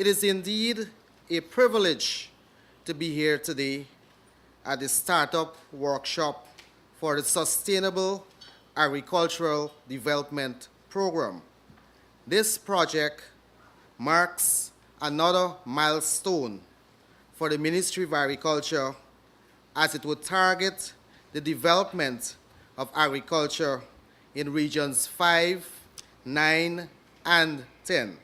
is indeed a privilege to be here today at the Startup Workshop for the Sustainable Agricultural Development Program. This project marks another milestone for the Ministry of Agriculture as it would target the development of agriculture in regions 5, 9, and 10.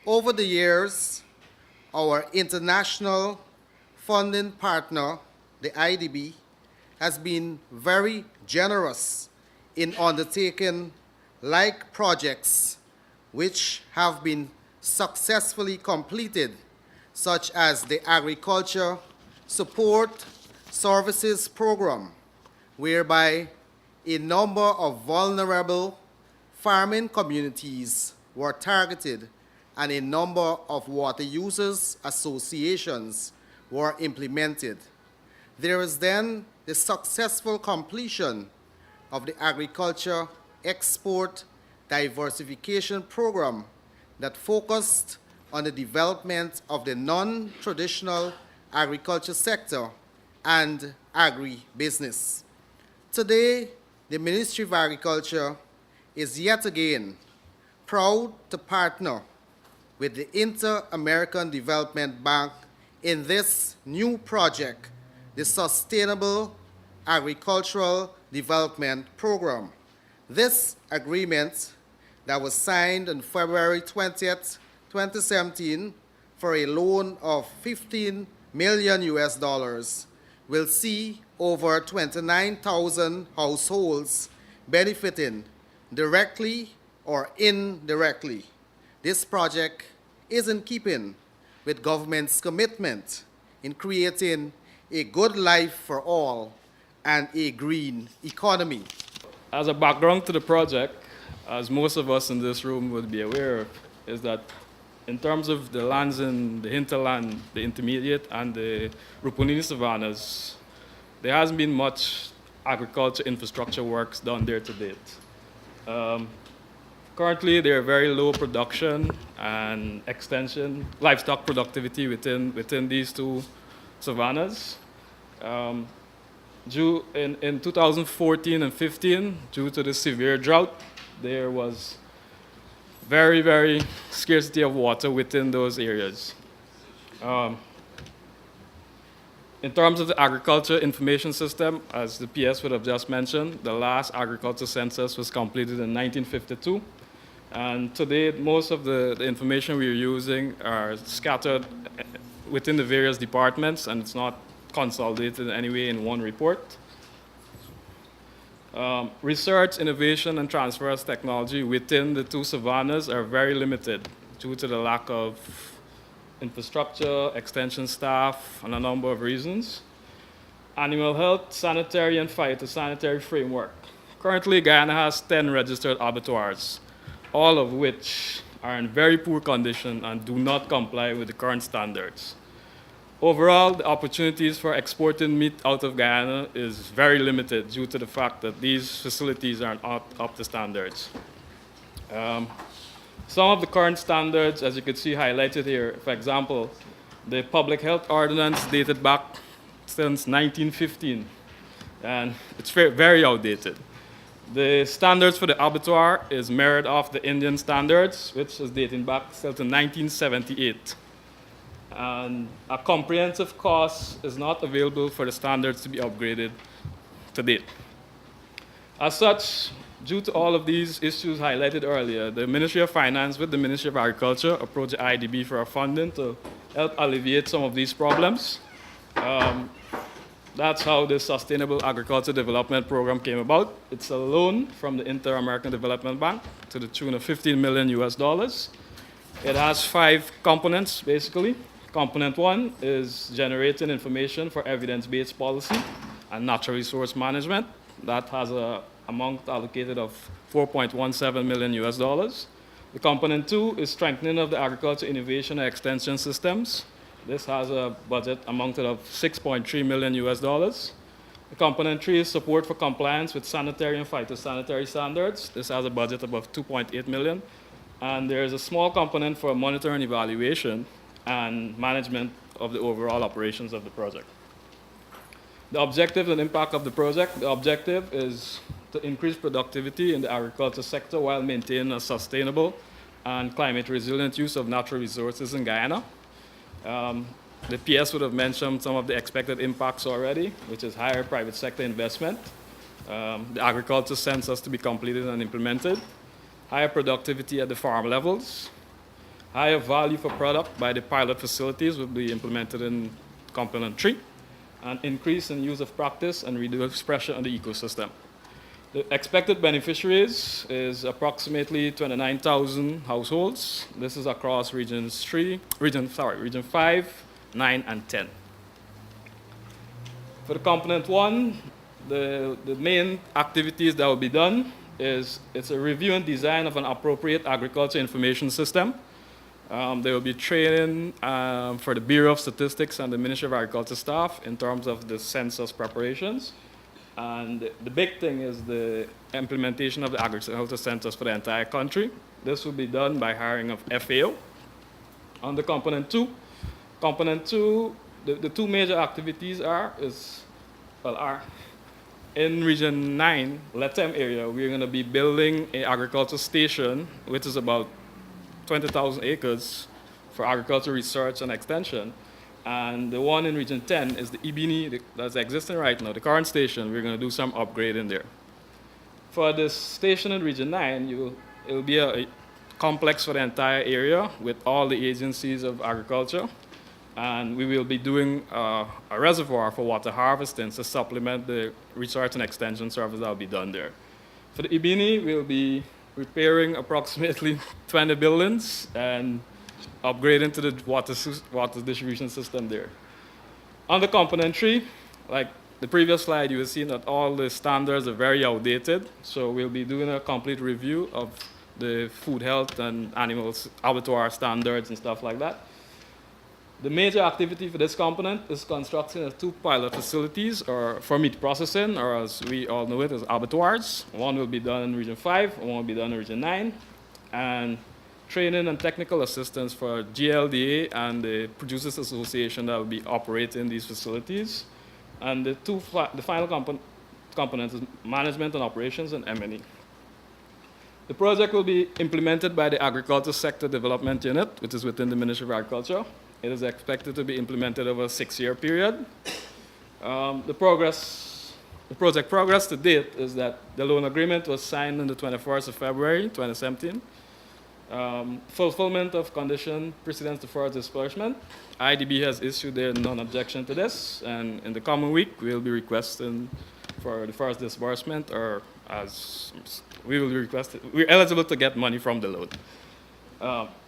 Over the years, our international funding partner, the IDB, has been very generous in undertaking like projects which have been successfully completed, such as the Agriculture Support Services Program, whereby a number of vulnerable farming communities were targeted and a number of water users associations were implemented. There is then the successful completion of the Agriculture Export Diversification Program that focused on the development of the non-traditional agriculture sector and agribusiness. Today, the Ministry of Agriculture is yet again proud to partner with the Inter-American Development Bank in this new project, the Sustainable Agricultural Development Program. This agreement that was signed on February 20th, 2017 for a loan of $15 million will see over 29,000 households benefiting directly or indirectly. This project is in keeping with government's commitment in creating a good life for all and a green economy. As a background to the project, as most of us in this room would be aware of, is that in terms of the lands in the hinterland, the intermediate, and the Rupununi savannas, there hasn't been much agriculture infrastructure works done there to date. Currently, there are very low production and extension, livestock productivity within these two savannas. In 2014 and 15, due to the severe drought, there was very, very scarcity of water within those areas. In terms of the agriculture information system, as the PS would have just mentioned, the last agriculture census was completed in 1952. And today, most of the information we're using are scattered within the various departments, and it's not consolidated in any way in one report. Research, innovation, and transfer of technology within the two savannas are very limited due to the lack of infrastructure, extension staff, and a number of reasons. Animal health, sanitary, and phytosanitary framework. Currently, Guyana has 10 registered abattoirs, all of which are in very poor condition and do not comply with the current standards. Overall, the opportunities for exporting meat out of Guyana is very limited due to the fact that these facilities aren't up to standards. Some of the current standards, as you can see highlighted here, for example, the public health ordinance dated back since 1915, and it's very outdated. The standards for the abattoir is mirrored off the Indian standards, which is dating back still to 1978. And a comprehensive cost is not available for the standards to be upgraded to date. As such, due to all of these issues highlighted earlier, the Ministry of Finance with the Ministry of Agriculture approached the IDB for a funding to help alleviate some of these problems. That's how the Sustainable Agriculture Development Program came about. It's a loan from the Inter-American Development Bank to the tune of $15 million. It has 5 components, basically. Component 1 is generating information for evidence-based policy and natural resource management. That has an amount allocated of $4.17 million. The component 2 is strengthening of the agriculture innovation and extension systems. This has a budget amounted of $6.3 million. The component 3 is support for compliance with sanitary and phytosanitary standards. This has a budget of about $2.8 million. And there's a small component for monitoring, evaluation, and management of the overall operations of the project. The objective and impact of the project: the objective is to increase productivity in the agriculture sector while maintaining a sustainable and climate resilient use of natural resources in Guyana. The PS would have mentioned some of the expected impacts already, which is higher private sector investment, the agriculture census to be completed and implemented, higher productivity at the farm levels, higher value for product by the pilot facilities will be implemented in component 3, and increase in use of practice and reduce pressure on the ecosystem. The expected beneficiaries is approximately 29,000 households. This is across region 5, 9, and 10. For the component 1, the main activities that will be done is it's a review and design of an appropriate agriculture information system. There will be training for the Bureau of Statistics and the Ministry of Agriculture staff in terms of the census preparations. And the big thing is the implementation of the agriculture census for the entire country. This will be done by hiring of FAO. On the component 2, the two major activities are in region 9, Letem area, we're going to be building an agriculture station, which is about 20,000 acres for agriculture research and extension. And the one in region 10 is the Ibini that's existing right now, the current station. We're going to do some upgrading there. For this station in region 9, it'll be a complex for the entire area with all the agencies of agriculture. And we will be doing a reservoir for water harvesting to supplement the research and extension service that will be done there. For the Ibini, we'll be repairing approximately 20 buildings and upgrading to the water distribution system there. On the component 3, like the previous slide, you will see that all the standards are very outdated. So we'll be doing a complete review of the food health and animals abattoir standards and stuff like that. The major activity for this component is constructing 2 pilot facilities for meat processing, or as we all know it as abattoirs. One will be done in region 5, one will be done in region 9. And training and technical assistance for GLDA and the Producers Association that will be operating these facilities. And the final component is management and operations and M&E. The project will be implemented by the Agriculture Sector Development Unit, which is within the Ministry of Agriculture. It is expected to be implemented over a 6-year period. The project progress to date is that the loan agreement was signed on the 21st of February 2017. Fulfillment of condition precedents to further disbursement. IDB has issued their non-objection to this, and in the coming week, we'll be requesting for the first disbursement, or as we will request it. We're eligible to get money from the loan.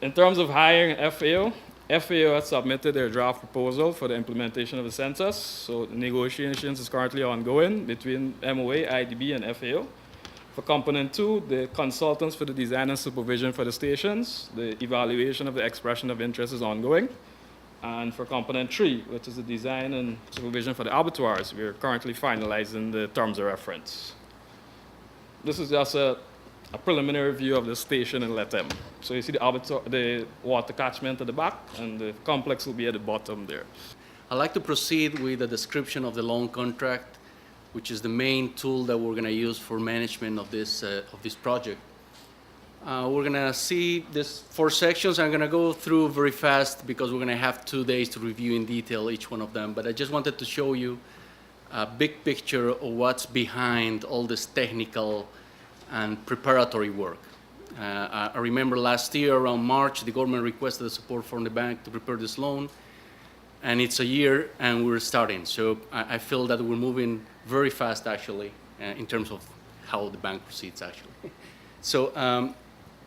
In terms of hiring FAO has submitted their draft proposal for the implementation of the census. So the negotiations is currently ongoing between MOA, IDB, and FAO. For component 2, the consultants for the design and supervision for the stations, the evaluation of the expression of interest is ongoing. And for component 3, which is the design and supervision for the abattoirs, we're currently finalizing the terms of reference. This is just a preliminary view of the station in Letem. So you see the water catchment at the back, and the complex will be at the bottom there. I'd like to proceed with a description of the loan contract, which is the main tool that we're going to use for management of this project. We're going to see these 4 sections. I'm going to go through very fast because we're going to have 2 days to review in detail each one of them. But I just wanted to show you a big picture of what's behind all this technical and preparatory work. I remember last year around March, the government requested the support from the bank to prepare this loan. And it's a year and we're starting. So I feel that we're moving very fast actually in terms of how the bank proceeds actually. So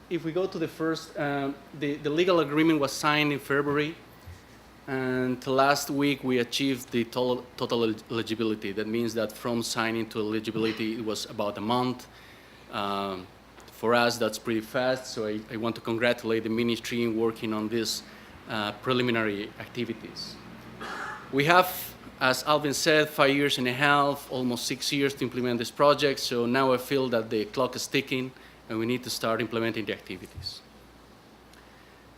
if we go to the first, the legal agreement was signed in February, and last week we achieved the total eligibility. That means that from signing to eligibility it was about a month. For us that's pretty fast, so I want to congratulate the ministry in working on these preliminary activities. We have, as Alvin said, 5.5 years, almost 6 years to implement this project. So now I feel that the clock is ticking and we need to start implementing the activities.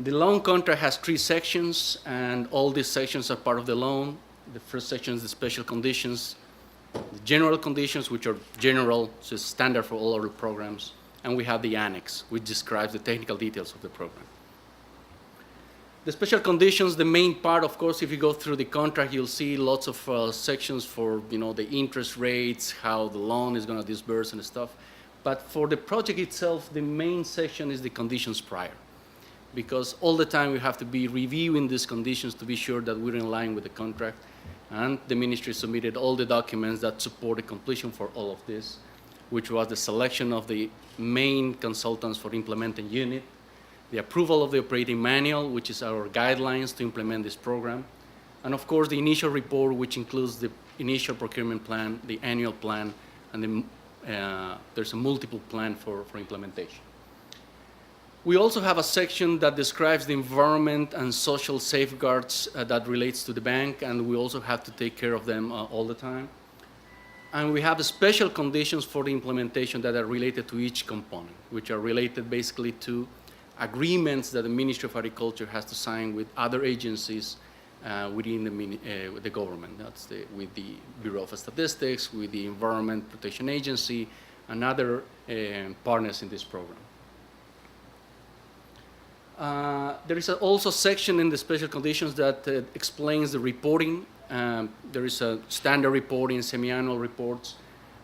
The loan contract has 3 sections, and all these sections are part of the loan. The first section is the special conditions, the general conditions, which are general, so it's standard for all our programs, and we have the annex, which describes the technical details of the program. The special conditions, the main part, of course, if you go through the contract, you'll see lots of sections for, the interest rates, how the loan is going to disburse and stuff. But for the project itself, the main section is the conditions prior, because all the time we have to be reviewing these conditions to be sure that we're in line with the contract. And the ministry submitted all the documents that support the completion for all of this, which was the selection of the main consultants for implementing unit, the approval of the operating manual, which is our guidelines to implement this program, and of course the initial report, which includes the initial procurement plan, the annual plan, and there's a multiple plan for implementation. We also have a section that describes the environment and social safeguards that relates to the bank, and we also have to take care of them all the time. And we have special conditions for the implementation that are related to each component, which are related basically to agreements that the Ministry of Agriculture has to sign with other agencies within the government. That's with the Bureau of Statistics, with the Environment Protection Agency, and other partners in this program. There is also a section in the special conditions that explains the reporting. There is a standard reporting, semi-annual reports,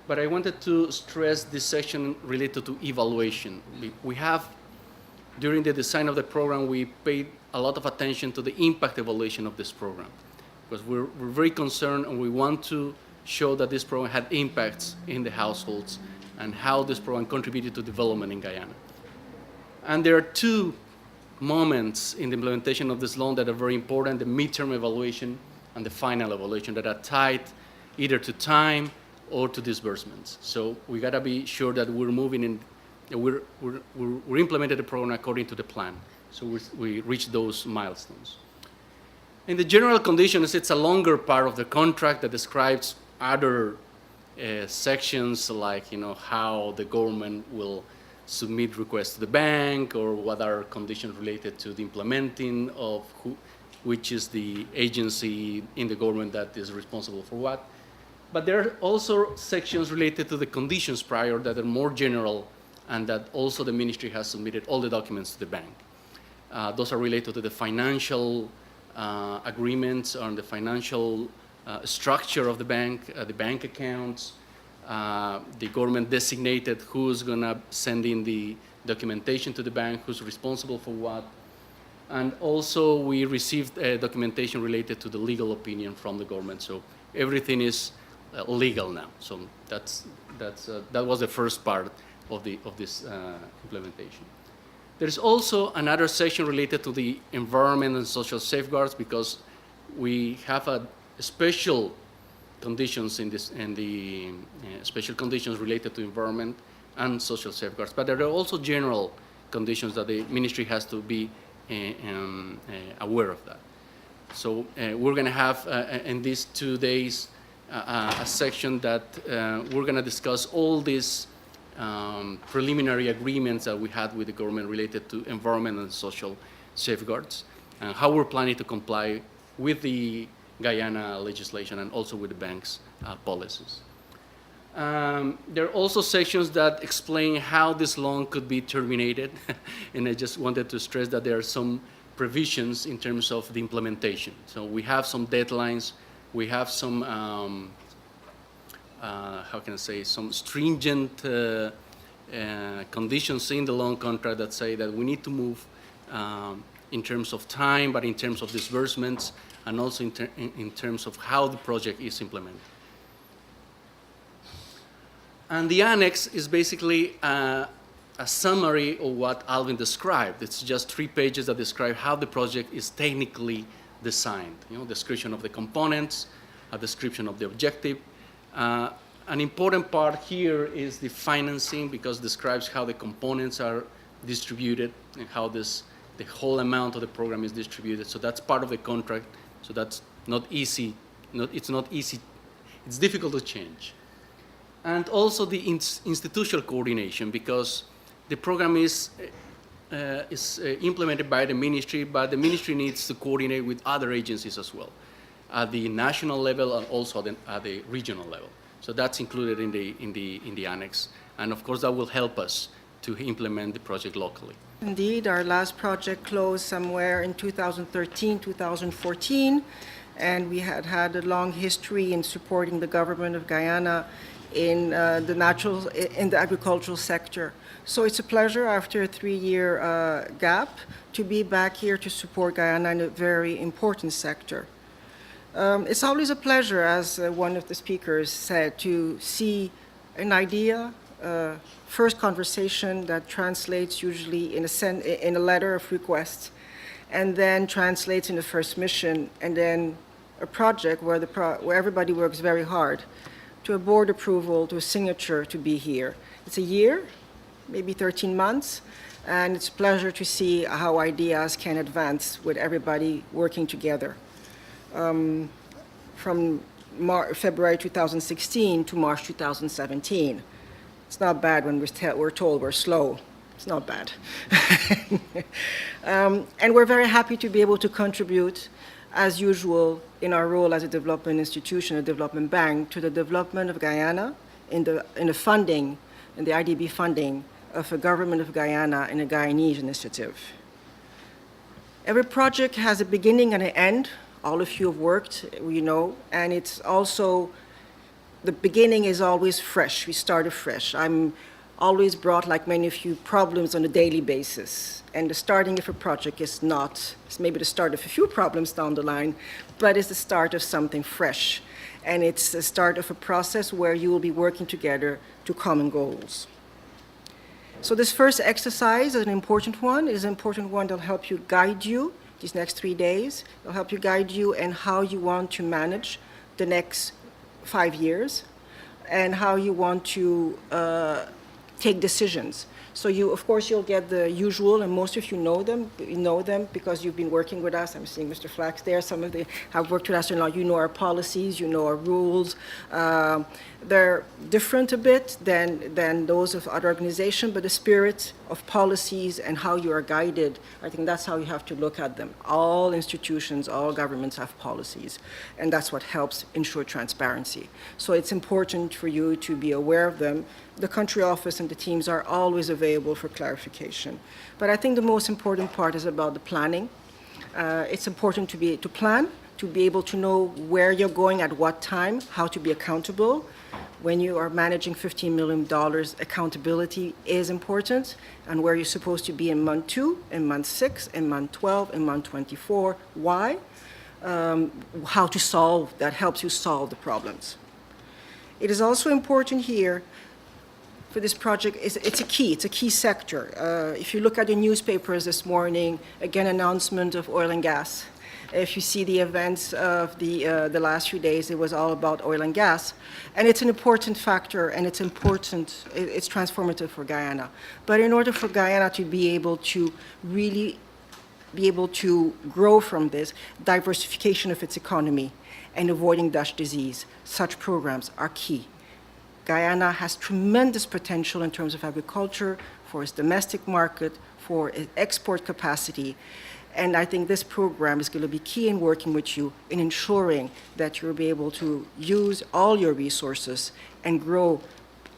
but I wanted to stress this section related to evaluation. We have, during the design of the program, we paid a lot of attention to the impact evaluation of this program, because we're very concerned and we want to show that this program had impacts in the households and how this program contributed to development in Guyana. And there are 2 moments in the implementation of this loan that are very important: the midterm evaluation and the final evaluation, that are tied either to time or to disbursements. So we got to be sure that we're moving in, we're implementing the program according to the plan. So we reach those milestones. In the general conditions, it's a longer part of the contract that describes other sections, like how the government will submit requests to the bank, or what are conditions related to the implementing of which is the agency in the government that is responsible for what. But there are also sections related to the conditions prior that are more general, and that also the ministry has submitted all the documents to the bank. Those are related to the financial agreements on the financial structure of the bank accounts. The government designated who's going to send in the documentation to the bank, who's responsible for what. And also we received documentation related to the legal opinion from the government. So everything is legal now. So that was the first part of this implementation. There's also another section related to the environment and social safeguards, because we have a special conditions in the special conditions related to environment and social safeguards. But there are also general conditions that the ministry has to be aware of that. So we're going to have in these 2 days a section that we're going to discuss all these preliminary agreements that we had with the government related to environment and social safeguards, and how we're planning to comply with the Guyana legislation and also with the bank's policies. There are also sections that explain how this loan could be terminated, and I just wanted to stress that there are some provisions in terms of the implementation. So we have some deadlines, we have some, how can I say, some stringent conditions in the loan contract that say that we need to move in terms of time, but in terms of disbursements, and also in terms of how the project is implemented. And the annex is basically a summary of what Alvin described. It's just 3 pages that describe how the project is technically designed. Description of the components, a description of the objective. An important part here is the financing, because it describes how the components are distributed and how the whole amount of the program is distributed. So that's part of the contract. So that's not easy. It's not easy. It's difficult to change. And also the institutional coordination, because the program is implemented by the ministry, but the ministry needs to coordinate with other agencies as well, at the national level and also at the regional level. So that's included in the annex, and of course that will help us to implement the project locally. Indeed, our last project closed somewhere in 2013, 2014, and we had had a long history in supporting the government of Guyana in the agricultural sector. So it's a pleasure after a 3-year gap to be back here to support Guyana in a very important sector. It's always a pleasure, as one of the speakers said, to see an idea, first conversation that translates usually in a letter of request, and then translates in the first mission, and then a project where everybody works very hard to a board approval, to a signature to be here. It's a year, maybe 13 months, and it's a pleasure to see how ideas can advance with everybody working together. From February 2016 to March 2017. It's not bad when we're told we're slow. It's not bad. And we're very happy to be able to contribute, as usual, in our role as a development institution, a development bank, to the development of Guyana in the funding, in the IDB funding of the government of Guyana and a Guyanese initiative. Every project has a beginning and an end. All of you have worked, you know, and it's also, the beginning is always fresh. We start afresh. I'm always brought, like many of you, problems on a daily basis. And the starting of a project is not, it's maybe the start of a few problems down the line, but it's the start of something fresh. And it's the start of a process where you will be working together to common goals. So this first exercise is an important one. It is an important one that'll help you guide you these next 3 days. It'll help you guide you in how you want to manage the next 5 years and how you want to take decisions. So of course, you'll get the usual, and most of you know them because you've been working with us. I'm seeing Mr. Flax there. Some of you have worked with us, and you know our policies, you know our rules. They're different a bit than those of other organizations, but the spirit of policies and how you are guided, I think that's how you have to look at them. All institutions, all governments have policies, and that's what helps ensure transparency. So it's important for you to be aware of them. The country office and the teams are always available for clarification. But I think the most important part is about the planning. It's important to plan, to be able to know where you're going at what time, how to be accountable. When you are managing $15 million, accountability is important, and where you're supposed to be in month 2, in month 6, in month 12, in month 24. Why? How to solve, that helps you solve the problems. It is also important here for this project, it's a key sector. If you look at the newspapers this morning, again, announcement of oil and gas. If you see the events of the last few days, it was all about oil and gas. And it's an important factor, and it's important, it's transformative for Guyana. But in order for Guyana to be able to really be able to grow from this, diversification of its economy and avoiding Dutch disease, such programs are key. Guyana has tremendous potential in terms of agriculture, for its domestic market, for its export capacity. And I think this program is going to be key in working with you in ensuring that you'll be able to use all your resources and grow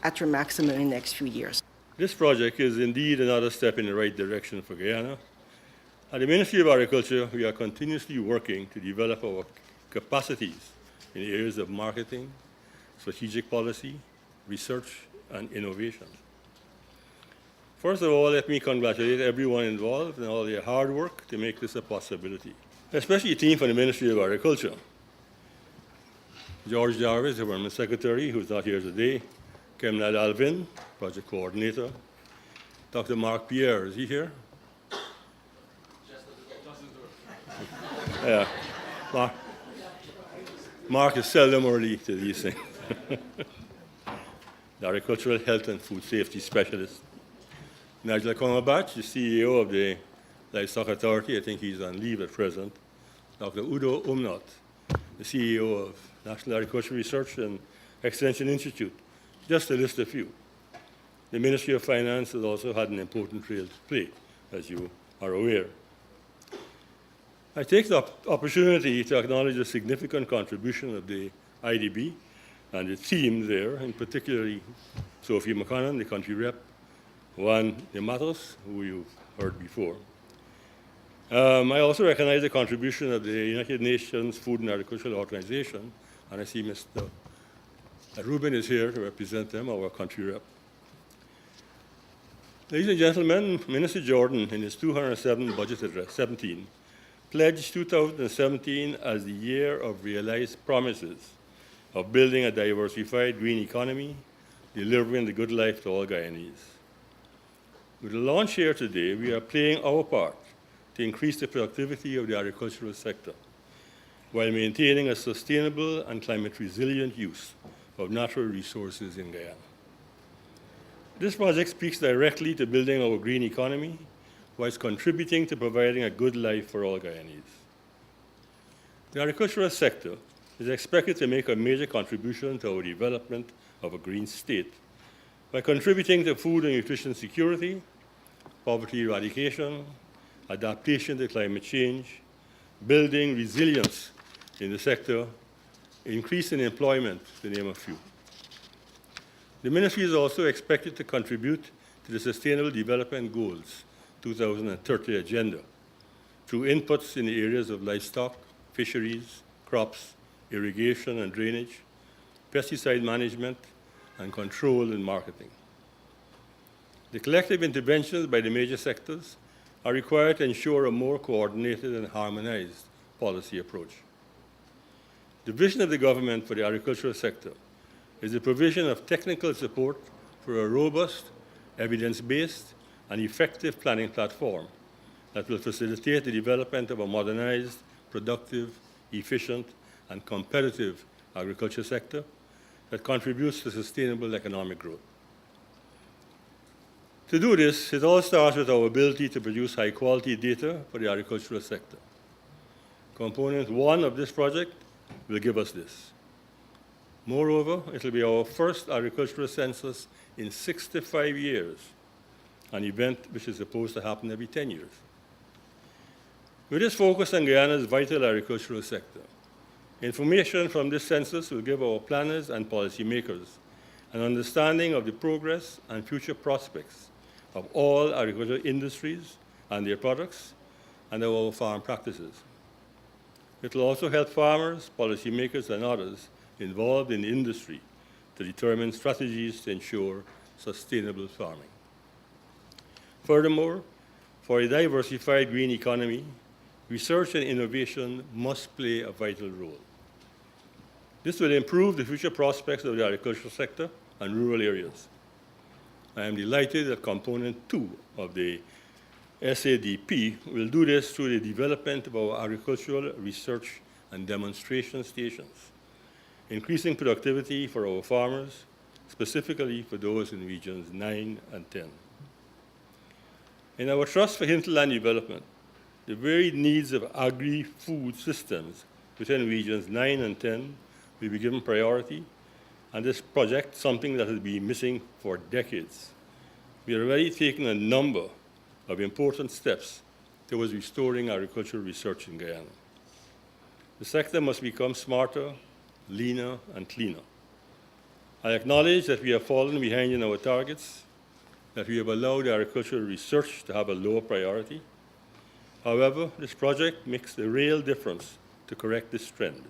at your maximum in the next few years. This project is indeed another step in the right direction for Guyana. At the Ministry of Agriculture, we are continuously working to develop our capacities in the areas of marketing, strategic policy, research, and innovation. First of all, let me congratulate everyone involved and all their hard work to make this a possibility, especially a team from the Ministry of Agriculture. George Jarvis, the Government Secretary, who's not here today, Kemna Alvin, Project Coordinator, Dr. Mark Pierre, is he here? Yeah. Mark is seldom early to these things. The Agricultural Health and Food Safety Specialist. Nigel Konobach, the CEO of the Livestock Authority, I think he's on leave at present. Dr. Udo Umnot, the CEO of National Agricultural Research and Extension Institute, just to list a few. The Ministry of Finance has also had an important role to play, as you are aware. I take the opportunity to acknowledge the significant contribution of the IDB and the team there, and particularly Sophie McConnon, the country rep, Juan de Matos, who you've heard before. I also recognize the contribution of the United Nations Food and Agricultural Organization, and I see Mr. Rubin is here to represent them, our country rep. Ladies and gentlemen, Minister Jordan, in his 207 budget address, 17, pledged 2017 as the year of realized promises of building a diversified green economy, delivering the good life to all Guyanese. With the launch here today, we are playing our part to increase the productivity of the agricultural sector while maintaining a sustainable and climate-resilient use of natural resources in Guyana. This project speaks directly to building our green economy whilst contributing to providing a good life for all Guyanese. The agricultural sector is expected to make a major contribution to our development of a green state by contributing to food and nutrition security, poverty eradication, adaptation to climate change, building resilience in the sector, increasing employment, to name a few. The ministry is also expected to contribute to the Sustainable Development Goals 2030 agenda through inputs in the areas of livestock, fisheries, crops, irrigation and drainage, pesticide management, and control and marketing. The collective interventions by the major sectors are required to ensure a more coordinated and harmonized policy approach. The vision of the government for the agricultural sector is the provision of technical support for a robust, evidence-based, and effective planning platform that will facilitate the development of a modernized, productive, efficient, and competitive agriculture sector that contributes to sustainable economic growth. To do this, it all starts with our ability to produce high-quality data for the agricultural sector. Component one of this project will give us this. Moreover, it will be our first agricultural census in 65 years, an event which is supposed to happen every 10 years. With this focus on Guyana's vital agricultural sector, information from this census will give our planners and policymakers an understanding of the progress and future prospects of all agricultural industries and their products and of our farm practices. It will also help farmers, policymakers, and others involved in the industry to determine strategies to ensure sustainable farming. Furthermore, for a diversified green economy, research and innovation must play a vital role. This will improve the future prospects of the agricultural sector and rural areas. I am delighted that component 2 of the SADP will do this through the development of our agricultural research and demonstration stations, increasing productivity for our farmers, specifically for those in regions 9 and 10. In our Trust for Hinterland Development, the very needs of agri-food systems within regions 9 and 10 will be given priority, and this project, something that has been missing for decades. We are already taking a number of important steps towards restoring agricultural research in Guyana. The sector must become smarter, leaner, and cleaner. I acknowledge that we have fallen behind in our targets, that we have allowed agricultural research to have a lower priority. However, this project makes a real difference to correct this trend,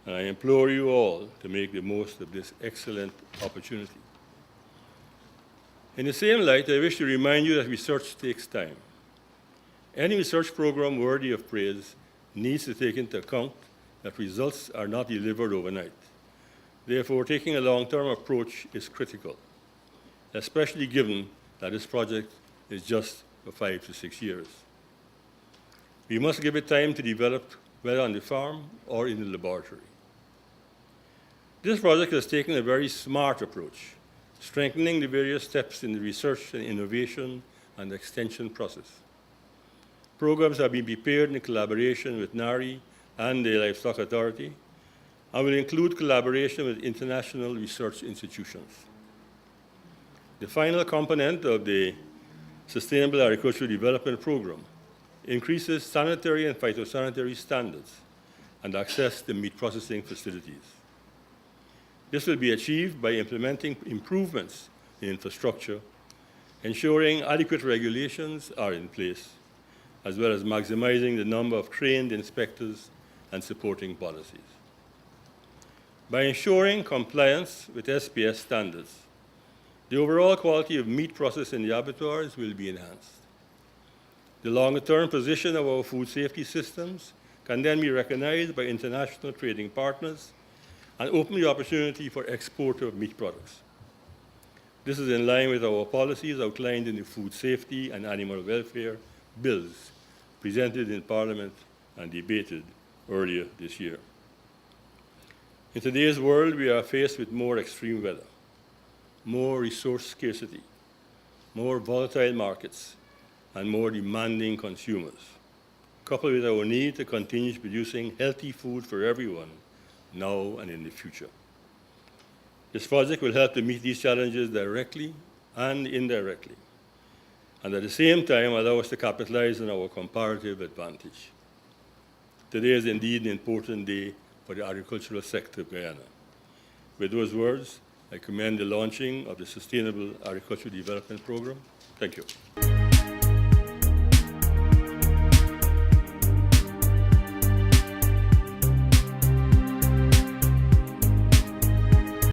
and I implore you all to make the most of this excellent opportunity. In the same light, I wish to remind you that research takes time. Any research program worthy of praise needs to take into account that results are not delivered overnight. Therefore, taking a long-term approach is critical, especially given that this project is just for 5 to 6 years. We must give it time to develop, whether on the farm or in the laboratory. This project has taken a very smart approach, strengthening the various steps in the research and innovation and extension process. Programs have been prepared in collaboration with NARI and the Livestock Authority, and will include collaboration with international research institutions. The final component of the Sustainable Agricultural Development Program increases sanitary and phytosanitary standards and access to meat processing facilities. This will be achieved by implementing improvements in infrastructure, ensuring adequate regulations are in place, as well as maximizing the number of trained inspectors and supporting policies. By ensuring compliance with SPS standards, the overall quality of meat processed in the abattoirs will be enhanced. The longer-term position of our food safety systems can then be recognized by international trading partners and open the opportunity for export of meat products. This is in line with our policies outlined in the food safety and animal welfare bills presented in Parliament and debated earlier this year. In today's world, we are faced with more extreme weather, more resource scarcity, more volatile markets, and more demanding consumers, coupled with our need to continue producing healthy food for everyone now and in the future. This project will help to meet these challenges directly and indirectly, and at the same time allow us to capitalize on our comparative advantage. Today is indeed an important day for the agricultural sector of Guyana. With those words, I commend the launching of the Sustainable Agricultural Development Program. Thank you.